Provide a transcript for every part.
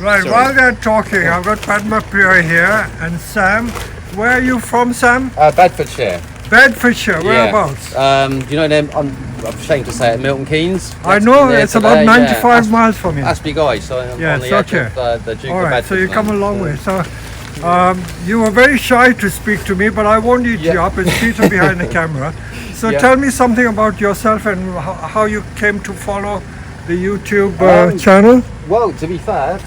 Right, while they're talking, I've got Padma Priya here and Sam. Where are you from, Sam? Bedfordshire. Bedfordshire, whereabouts? You know them, I'm ashamed to say it, Milton Keynes. I know, it's about 95 miles from here. Ashby Guys, so I'm on the edge of the Duke All of right, Bedford. so you come a long way. So you were very shy to speak to me, but I won't eat you up. It's Peter behind the camera. So tell me something about yourself and how you came to follow the YouTube channel. Well, to be fair,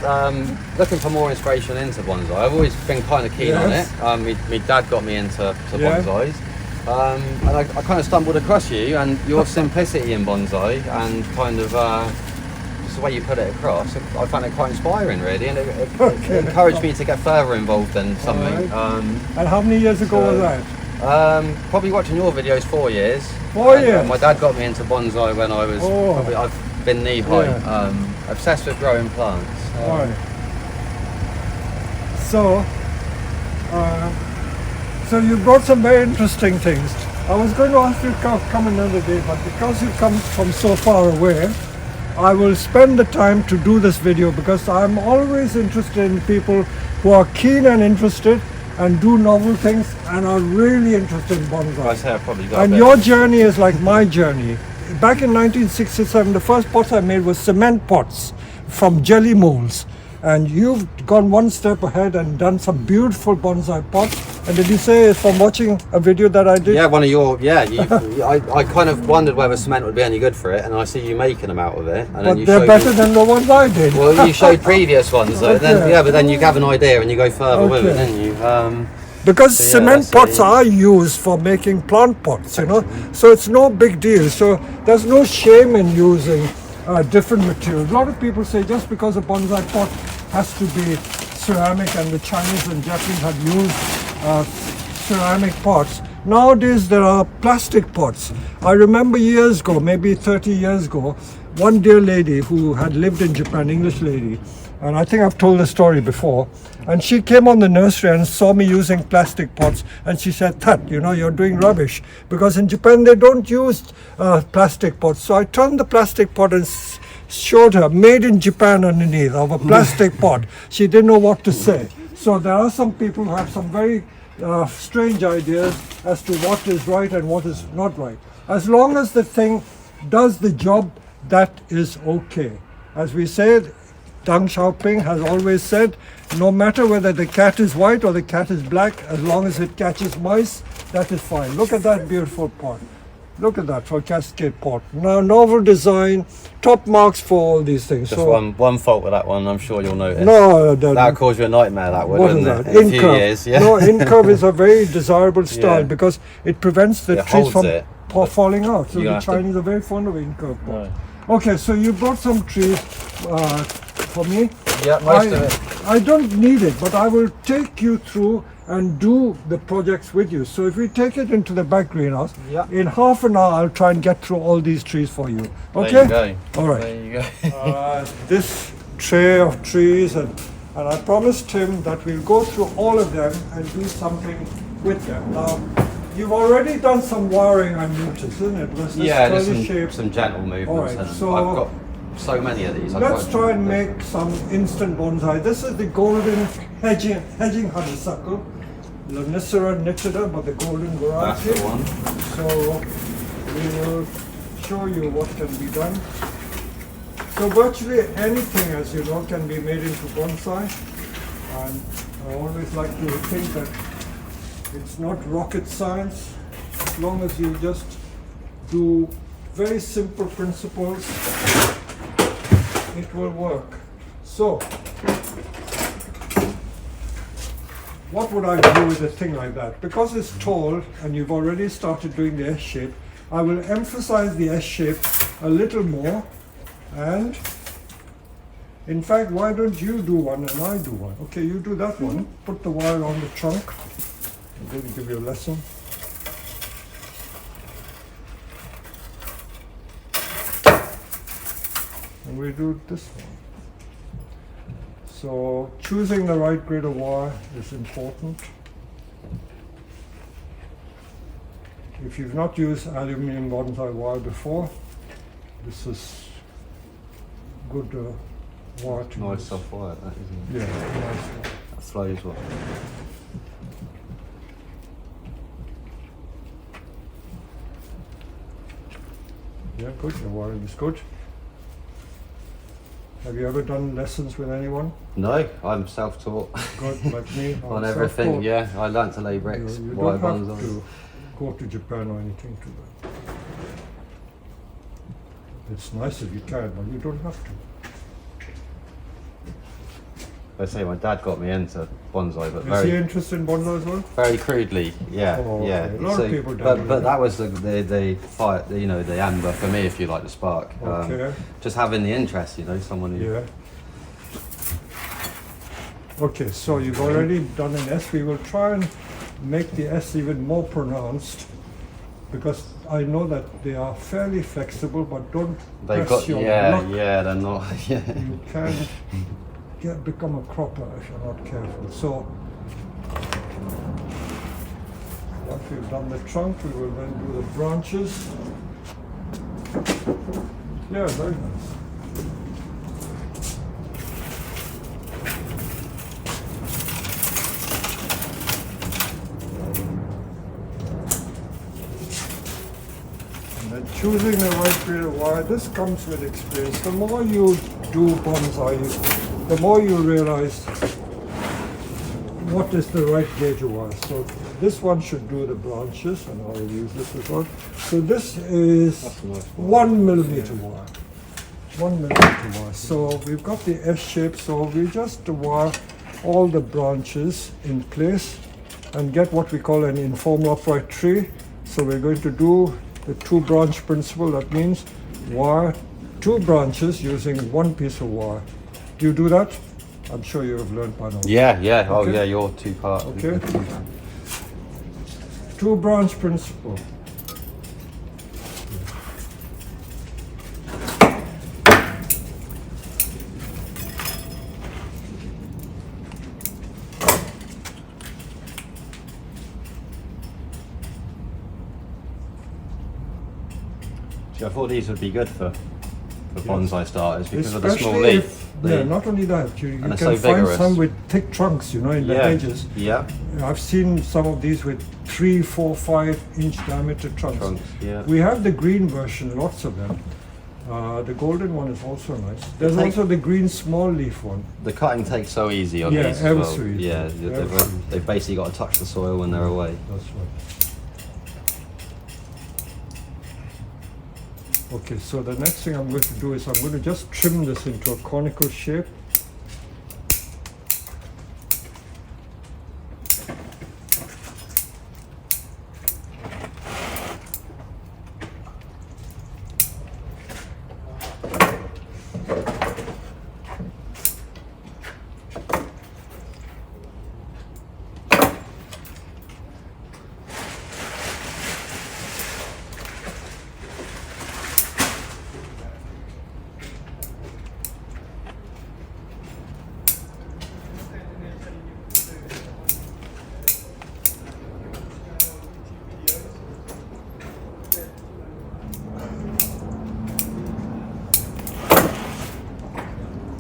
looking for more inspiration into bonsai. I've always been kind of keen on it. My dad got me into bonsais. And I kind of stumbled across you and your simplicity in bonsai and kind of just the way you put it across. I found it quite inspiring, really, and it encouraged me to get further involved in something. And how many years ago was that? Probably watching your videos 4 years. 4 years? My dad got me into bonsai when I was I've been knee high. Obsessed with growing plants. So you brought some very interesting things. I was going to ask you to come another day, but because you come from so far away, I will spend the time to do this video because I'm always interested in people who are keen and interested and do novel things and are really interested in bonsai. I say I probably got and your journey is like my journey. Back in 1967, the first pots I made was cement pots from jelly molds. And you've gone one step ahead and done some beautiful bonsai pots. And did you say it's from watching a video that I did? Yeah, one of your, I kind of wondered whether cement would be any good for it, and I see you making them out of it. And but they're better than the ones I did. Well, you showed previous ones, though. Then, but then you have an idea and you go further with it, don't you? Because cement pots are used for making plant pots, you know, so it's no big deal. So there's no shame in using different materials. A lot of people say just because a bonsai pot has to be ceramic, and the Chinese and Japanese have used ceramic pots. Nowadays there are plastic pots. I remember years ago, maybe 30 years ago, one dear lady who had lived in Japan, English lady, and I think I've told the story before, and she came on the nursery and saw me using plastic pots, and she said, "That, you know, you're doing rubbish," because in Japan they don't use plastic pots. So I turned the plastic pot and showed her, made in Japan underneath of a plastic pot. She didn't know what to say. So there are some people who have some very strange ideas as to what is right and what is not right. As long as the thing does the job, that is okay. As we said, Deng Xiaoping has always said, no matter whether the cat is white or the cat is black, as long as it catches mice, that is fine. Look at that beautiful pot. Look at that for cascade pot. Now, novel design, top marks for all these things. Just one fault with that one, I'm sure you'll notice. No, that would cause you a nightmare, that would, wouldn't it? In a few years, No, in-curve is a very desirable style because it prevents the trees from falling out. So the Chinese are very fond of in-curve pot. Okay, so you brought some trees for me. Yeah, most of it. I don't need it, but I will take you through and do the projects with you. So if we take it into the back greenhouse, in half an hour I'll try and get through all these trees for you. Okay? There you go. All right. There you go. This tray of trees, and I promised him that we'll go through all of them and do something with them. Now, you've already done some wiring, I noticed, isn't it? Just some gentle movements. All right, so I've got so many of these. Let's try and make some instant bonsai. This is the golden hedging honeysuckle, Literati nitida, but the golden variety. That's the one. So we will show you what can be done. So virtually anything, as you know, can be made into bonsai, and I always like to think that it's not rocket science, as long as you just do very simple principles, it will work. So, what would I do with a thing like that? Because it's tall and you've already started doing the S shape, I will emphasize the S shape a little more, and in fact, why don't you do one and I do one? Okay, you do that one. Put the wire on the trunk. I'm going to give you a lesson. And we do this one. So choosing the right grade of wire is important. If you've not used aluminium bonsai wire before, this is good wire to Nice use. soft wire, that isn't it? Yeah, nice. That flows well. Yeah, good. Your wiring is good. Have you ever done lessons with anyone? No, I'm self-taught. Good, like me. I'm On everything, self-taught. yeah. I learnt to lay bricks, You wire don't have bonsai. to go to Japan or anything to learn. It's nice if you can, but you don't have to. I say my dad got me into bonsai, but Is he interested in bonsai as well? very crudely, yeah, Oh, yeah. okay. A lot of people but dabble but in that was the fire, you know, the amber for me, if you like, the spark. Okay. Just having the interest, you know, someone who. Yeah. Okay, so you've already done an S. We will try and make the S even more pronounced because I know that they are fairly flexible, but don't They've press got your yeah, luck. yeah. They're not. Yeah. You can become a cropper if you're not careful. So once we've done the trunk, we will then do the branches. Yeah, very nice. And then choosing the right grade of wire, this comes with experience. The more you do bonsai, the more you realize what is the right gauge of wire. So this one should do the branches, and I'll use this as well. So this is 1 millimeter wire. 1 millimeter wire. So we've got the S shape, so we just wire all the branches in place and get what we call an informal upright tree. So we're going to do the 2 branch principle. That means wire 2 branches using 1 piece of wire. Do you do that? I'm sure you have learned by now. Yeah, yeah. Oh, Okay. yeah. Your 2 part. Okay. 2 branch principle. See, I thought these would be good for bonsai starters because of the small Especially leaf. if, yeah, not only that, you and can they're so find vigorous. some with thick trunks, you know, in the Yeah, edges. yeah. I've seen some of these with 3, 4, 5-inch diameter trunks. Trunks, yeah. We have the green version, lots of them. The golden one is also nice. There's Take- also the green small leaf one. The cutting takes so easy on Yeah, these as ever well. so easy. Yeah, Ever so easy. they've basically got to touch the soil when they're away. That's right. Okay, so the next thing I'm going to do is I'm going to just trim this into a conical shape.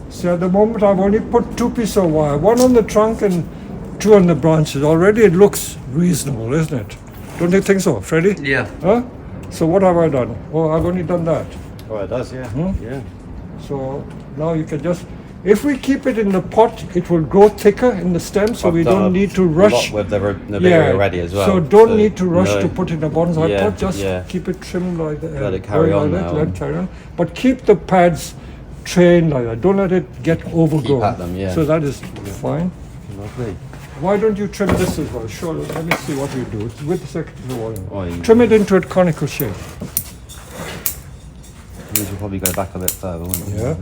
So at the moment I've only put 2 pieces of wire, 1 on the trunk and 2 on the branches. Already it looks reasonable, isn't it? Don't you think so, Freddie? Yeah. Huh? So what have I done? Oh, I've only done that. Oh, it does, yeah. Yeah. So now you can just, if we keep it in the pot, it will grow thicker in the stem, so I've we done don't a need to lot rush. with the Nursery already as well. So don't need to rush no. to put in a bonsai Yeah, pot. Just yeah. keep it trimmed like that. Let it carry going on like that, now. Let it carry on. But keep the pads trained like that. Don't let it get overgrown. at them, yeah. So that is fine. Lovely. Why don't you trim this as well? Sure. Let me see what you do. It's with the second volume. Oh, you- Trim it into a conical shape. These will probably go back a bit further, won't they? Yeah.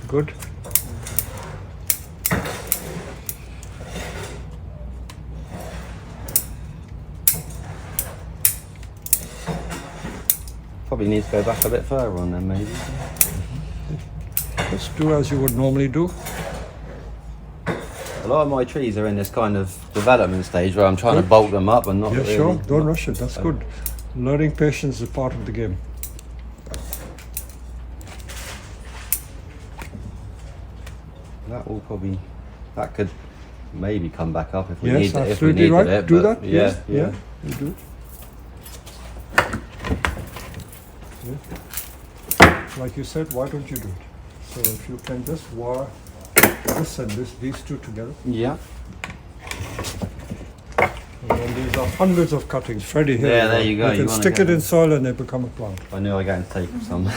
Good. Probably need to go back a bit further on them, maybe. Just do as you would normally do. A lot of my trees are in this kind of development stage where I'm trying to bulk them up and not Yeah, really. sure. Don't rush it. That's good. Learning patience is part of the game. That could maybe come back up if we Yes, need it. If we absolutely needed right. it. Do but that. Yeah, Yes, yeah. you do. Yeah. Like you said, why don't you do it? So if you can just wire this and these two together. Yeah. And then these are hundreds of cuttings. Freddie, here. Yeah, there you go. You can wanna stick get it in soil and they become a plant. I knew I got to take some.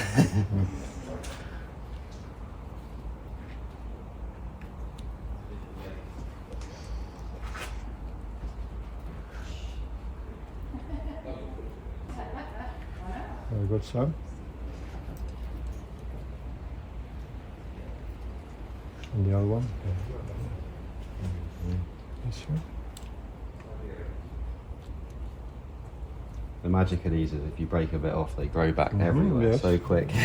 Very good, Sam. And the other one. This one. The magic of these is if you break a bit off, they grow back everywhere yes. so quick. I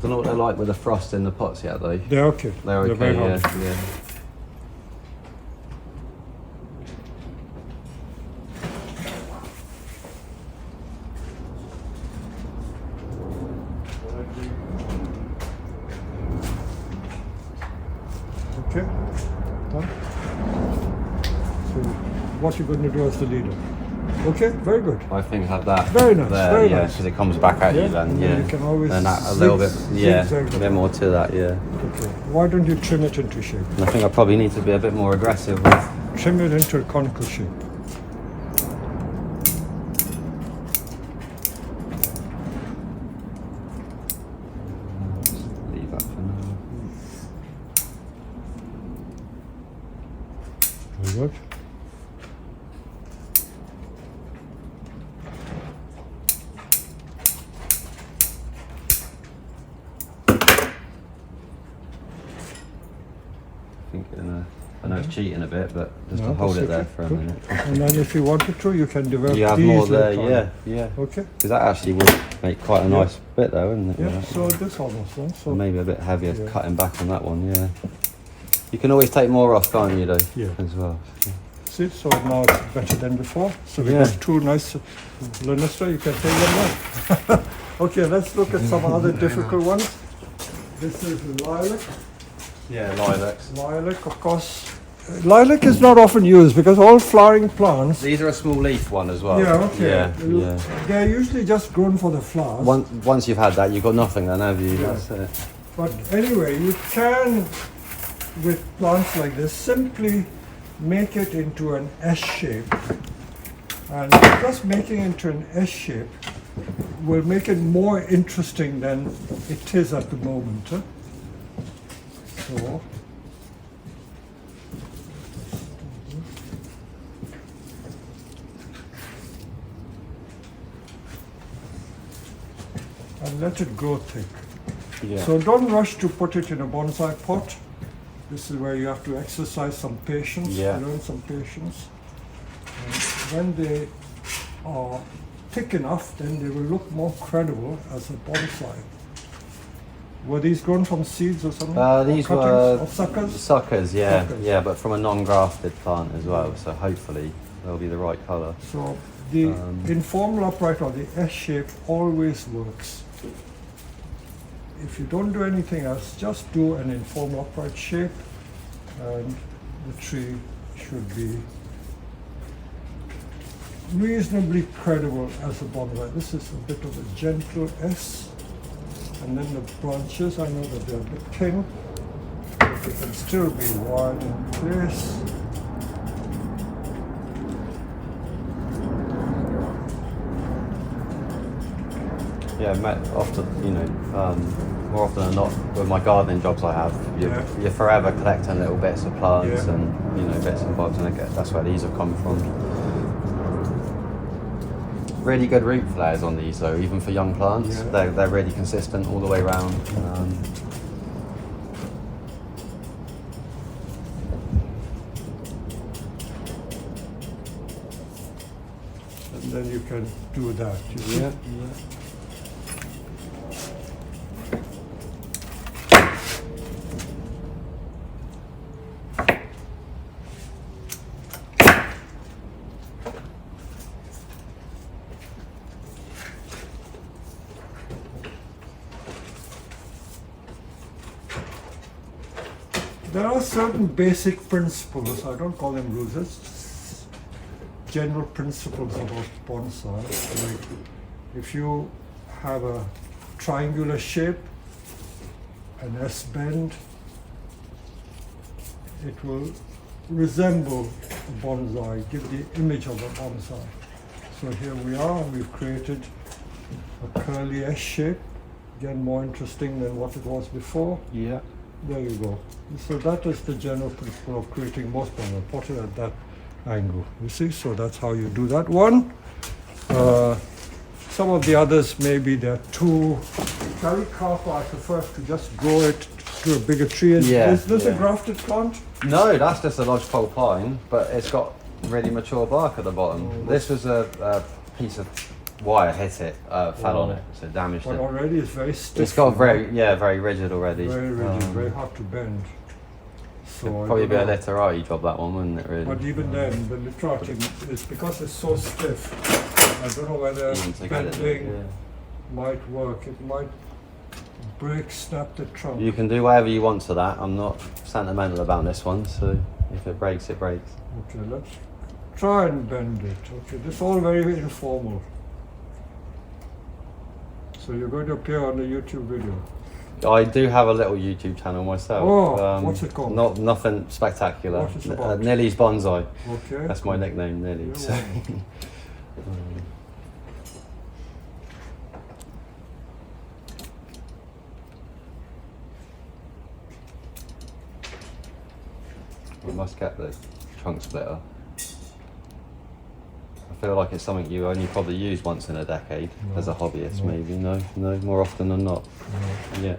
don't know what they're like with the frost in the pots yet, though. They're okay. They're okay, very yeah, hard. yeah. Okay. Done. So what you're going to do as the leader. Okay, very good. I think have that Very nice, there, very yeah, nice. because it comes back at Yeah, you then, and yeah. then you can always and that, a little bit, yeah, zigzag a bit more to that, yeah. Okay. Why don't you trim it into shape? And I think I probably need to be a bit more aggressive with. Trim it into a conical shape. Leave that for now. Very good. I know it's cheating a bit, but just No, to hold that's it there okay. for a Good. minute. And then if you wanted to, you can develop You have these more there, later on. yeah, yeah. Okay. Because that actually would make quite a Yeah. nice bit though, wouldn't it? Yeah, so this almost done. So Maybe a bit heavier Yeah. cutting back on that one, yeah. You can always take more off, can't you, though? Yeah. As well. see, so now it's better than before. So we Yeah. got two nice Leinster, you can take them now. Okay, let's look at some other difficult ones. This is lilac. Yeah, lilacs. Lilac, of course. Lilac is not often used because all flowering plants. These are a small leaf one as well. Yeah, okay. Yeah. They're usually just grown for the flowers. Once you've had that, you've got nothing then, have you? Yeah. That's it. But anyway, you can, with plants like this, simply make it into an S shape. And just making it into an S shape will make it more interesting than it is at the moment. So, and let it grow thick. Yeah. So don't rush to put it in a bonsai pot. This is where you have to exercise some patience, Yeah. learn some patience. And when they are thick enough, then they will look more credible as a bonsai. Were these grown from seeds or something? Or These cuttings were or suckers? suckers, yeah, Suckers. yeah, but from a non-grafted plant as well. So hopefully they'll be the right colour. So the informal upright or the S shape always works. If you don't do anything else, just do an informal upright shape and the tree should be reasonably credible as a bonsai. This is a bit of a gentle S. And then the branches, I know that they're a bit thin, but they can still be wide in place. Yeah, often, more often than not, with my gardening jobs I have, you're forever collecting little bits of plants Yeah. and, bits and bobs, and I guess that's where these have come from. Really good root flares on these though, even for young plants. Yeah. They're really consistent all the way around. And then you can do that. You see? Yeah. There are certain basic principles. I don't call them rules. It's just general principles about bonsai. Like if you have a triangular shape, an S bend, it will resemble a bonsai, give the image of a bonsai. So here we are, and we've created a curly S shape, again more interesting than what it was before. Yeah. There you go. So that is the general principle of creating most bonsai. Put it at that angle, you see? So that's how you do that one. Some of the others, maybe they're too calicarpa. I prefer to just grow it to a bigger tree. Is this a grafted plant? No, that's just a lodgepole pine, but it's got really mature bark at the bottom. Oh, this was a piece of wire hit it, fell on it, so damaged But it. already it's very stiff. It's got very rigid already. Very rigid, very hard to bend. So It'd probably be a Literati job, that one, wouldn't it, really? But even then, the Literati is because it's so stiff. I don't know whether bending might work. It might break, snap the trunk. You can do whatever you want to that. I'm not sentimental about this one, so if it breaks, it breaks. Okay, let's try and bend it. Okay, this is all very informal. So you're going to appear on the YouTube video. I do have a little YouTube channel myself. Oh, what's it called? Nothing spectacular. What is it about? Nilly's Bonsai. Okay. That's my nickname, Nilly. Yeah, So. We must get the trunk splitter. I feel like it's something you only probably use once in a decade as a hobbyist, maybe. No, more often than not. No. Yeah.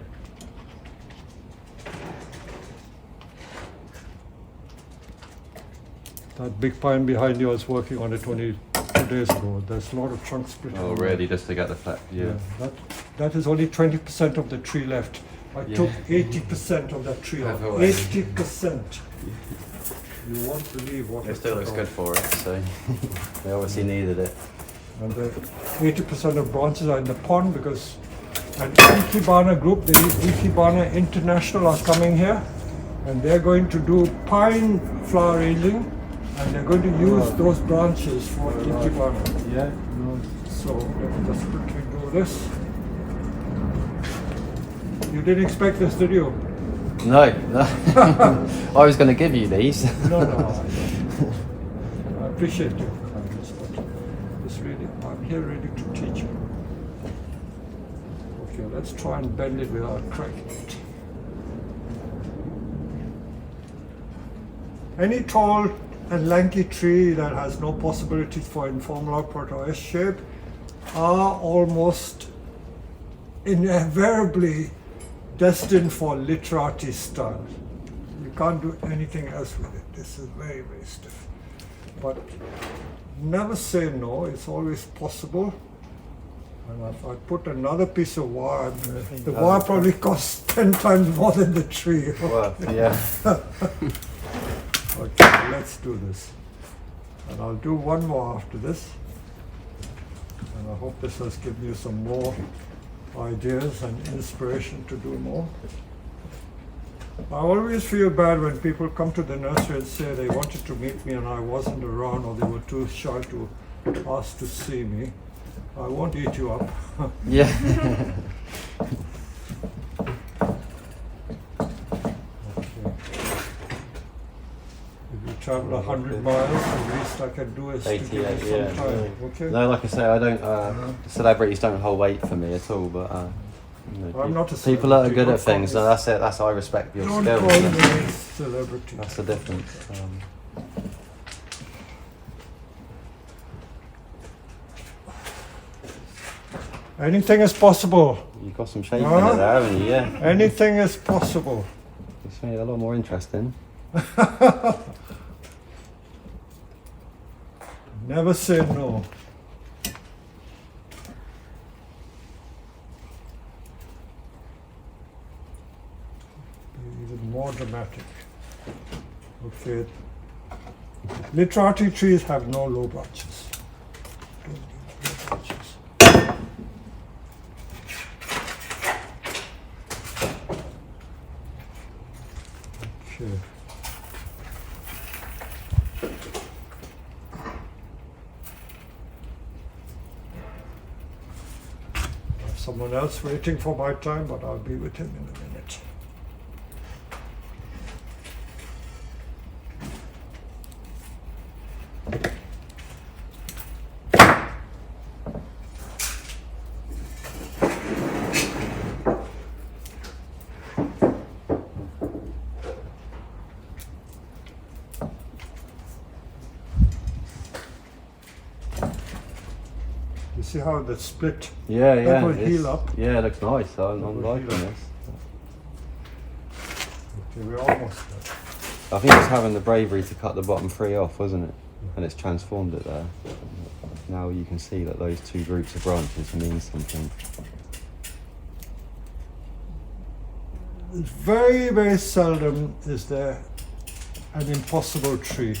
That big pine behind you, I was working on it 22 days ago. There's a lot of trunk split. Oh, really? Just to get the flat? Yeah. That is only 20% of the tree left. I took 80% of that tree off. 80%. You won't believe what It still looks good for it, so they obviously needed it. And the 80% of branches are in the pond because an Ikebana group, the Ikebana International, are coming here, and they're going to do pine flower arranging, and they're going to use those branches for Ikebana. Yeah. So let me just quickly do this. You didn't expect this, did you? No. I was going to give you these. No. I appreciate your kindness, but it's really, I'm here ready to teach you. Okay, let's try and bend it without cracking it. Any tall and lanky tree that has no possibilities for informal output or S shape are almost invariably destined for Literati style. You can't do anything else with it. This is very, very stiff. But never say no, it's always possible. And if I put another piece of wire, the wire probably costs 10 times more than the tree. Well, yeah. Okay, let's do this. And I'll do one more after this. And I hope this has given you some more ideas and inspiration to do more. I always feel bad when people come to the nursery and say they wanted to meet me and I wasn't around, or they were too shy to ask to see me. I won't eat you up. Yeah. If you travel 100 miles, the least I can do is to give you 88, some yeah. time. Okay? No, like I say, I don't. Celebrities don't hold weight for me at all, but I'm not a people that are celebrity, good don't at things. call No, that's it. That's I respect your Don't skills. call me a celebrity. That's the difference. Anything is possible. You've got some shape in it there, haven't you? Yeah. Anything is possible. It's made it a lot more interesting. Never say no. Be even more dramatic. Okay. Literati trees have no low branches. Don't need low branches. Okay. I have someone else waiting for my time, but I'll be with him in a minute. You see how that's split? Yeah, That will heal up. Yeah, it looks nice. I'm will liking heal up. this. Okay, we're almost there. I think it's having the bravery to cut the bottom 3 off, wasn't it? And it's transformed it there. Now you can see that those 2 groups of branches mean something. Very, very seldom is there an impossible tree.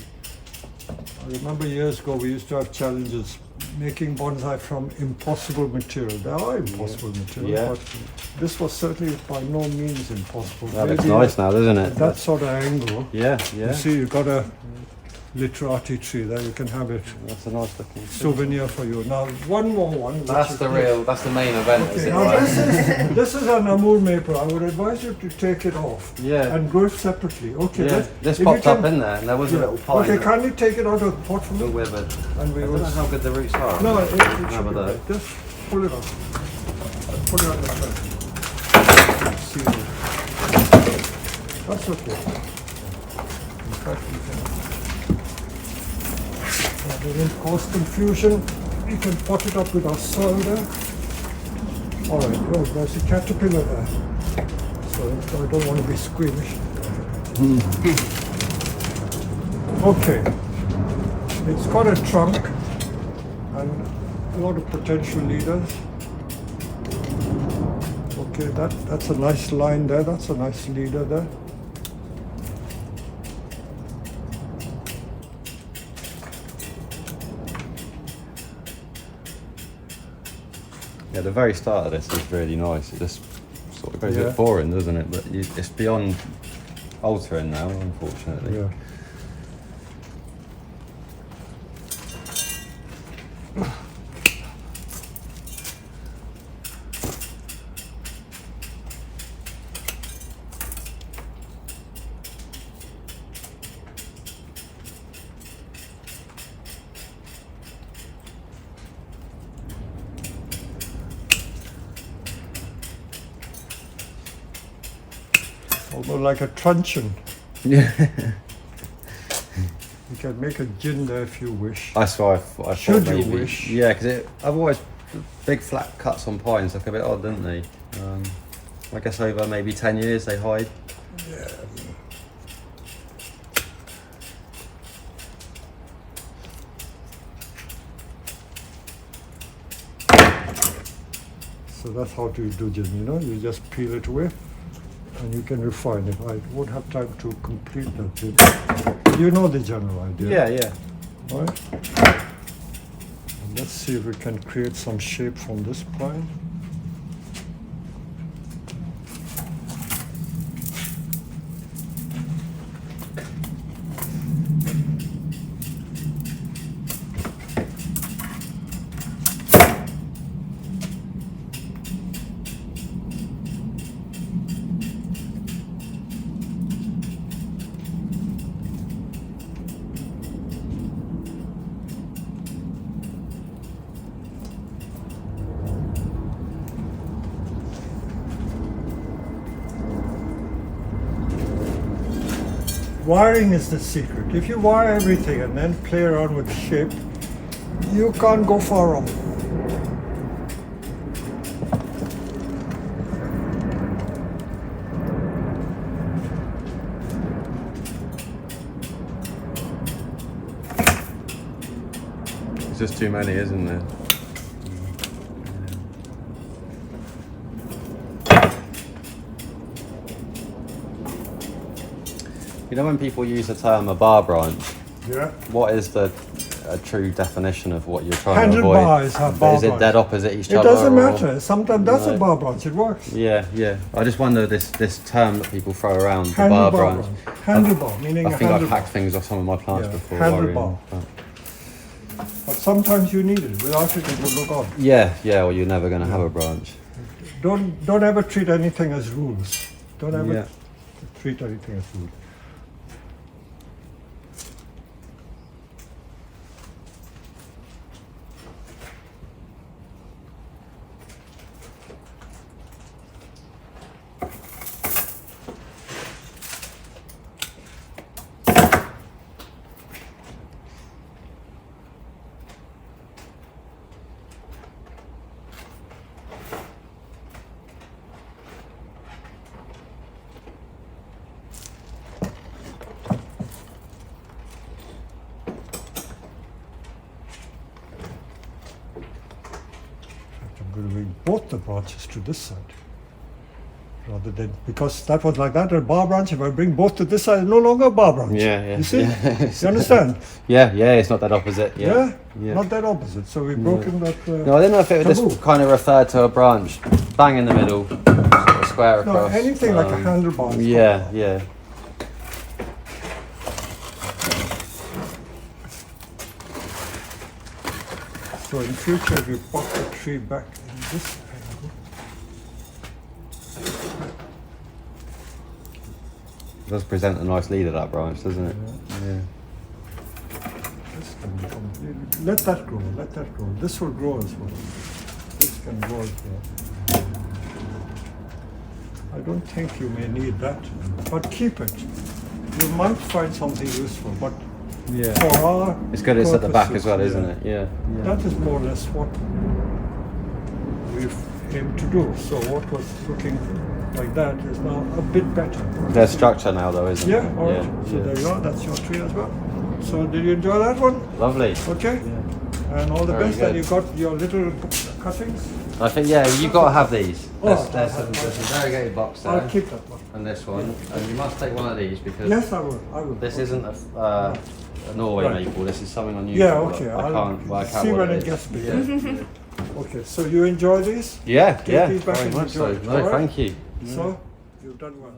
I remember years ago we used to have challenges making bonsai from impossible material. There are impossible materials, Yeah. but this was certainly by no means impossible. That looks Maybe nice now, doesn't at it? that sort of angle. Yeah, yeah. You see, you've got a Literati tree there. You can have it That's a nice looking. souvenir for you. Now, one more one. which That's is the this. real, that's the main event, is Okay, it? now Right? this is an Amul maple. I would advise you to take it off Yeah. and grow it separately. Okay, Yeah, this if you popped up can- in there and there was a yeah. little pine. Okay, that can you take it out of the pot for was me? withered. And I we don't will. know how good the roots are. No, it should Have a be look. okay. Just pull it off. Put it on the side. See it. That's okay. In fact, we can. They didn't cause confusion. We can pot it up with our soil there. All right. Oh, there's a caterpillar there. So I don't want to be squeamish. Okay. It's got a trunk and a lot of potential leaders. Okay, that's a nice line there. That's a nice leader there. Yeah, the very start of this is really nice. It just sort of goes a Yeah. bit boring, doesn't it? But it's beyond altering now, unfortunately. Yeah. Almost like a truncheon. Yeah. You can make a gin there if you wish. That's why I thought Should you maybe. wish. Yeah, because otherwise big flat cuts on pines look a bit odd, don't they? I guess over maybe 10 years they hide. Yeah. So that's how to do gin, you know, you just peel it away and you can refine it. I won't have time to complete that gin. You know the general idea. Yeah. Right? And let's see if we can create some shape from this pine. Wiring is the secret. If you wire everything and then play around with shape, you can't go far wrong. There's just too many, isn't there? You know when people use the term a bar branch, Yeah. what is the true definition of what you're trying to avoid? Handlebars have bar Is it branch. dead opposite each It other? doesn't or- matter. Sometimes that's a No. bar branch. It works. Yeah. I just wonder this term that people throw around, the bar Handlebar branch. branch. Handlebar, meaning I a think I've handlebar. hacked things off some of my plants Yeah, before. handlebar. worrying, But sometimes you need it. Without it, it will look odd. yeah, or you're never going to have a branch. Don't ever treat anything as rules. Don't ever Yeah. treat anything as rules. I'm going to bring both the branches to this side. Rather than, because that was like that, a bar branch, if I bring both to this side, it's no longer a bar branch. Yeah. You see? Yeah. You understand? Yeah, it's not that opposite. Yeah. Not that opposite. So we've broken that. No, I didn't know if it taboo. was kind of referred to a branch, bang in the middle, sort of square No, across. anything like a handlebar. is Yeah. So in future, if you pop the tree back in this angle, It does present a nice lead of that branch, doesn't it? Yeah. this can become, let that grow, let that grow. This will grow as well. This can grow as well. I don't think you may need that, but keep it. You might find something useful, but for our It's good it's at the back purposes, as well, isn't it? Yeah. That is more or less what we've aimed to do. So what was looking like that is now a bit better. There's structure now though, isn't Yeah, it? all right. So there you are. That's your tree as well. So did you enjoy that one? Lovely. Okay. And all the Very best. good. And you got your little cuttings. I think, you've got to have these. Oh, There's some variegated box there. I'll keep that one. And this one. And you must take one of these because Yes, I will. I will. this isn't a Norway Right. maple, this is something unusual. Yeah. Okay. I can't work out see what when it it is. gets bigger. Okay. So you enjoy these? Yeah, Take these back very and much so. enjoy it, No, all right? thank you. So you've done well.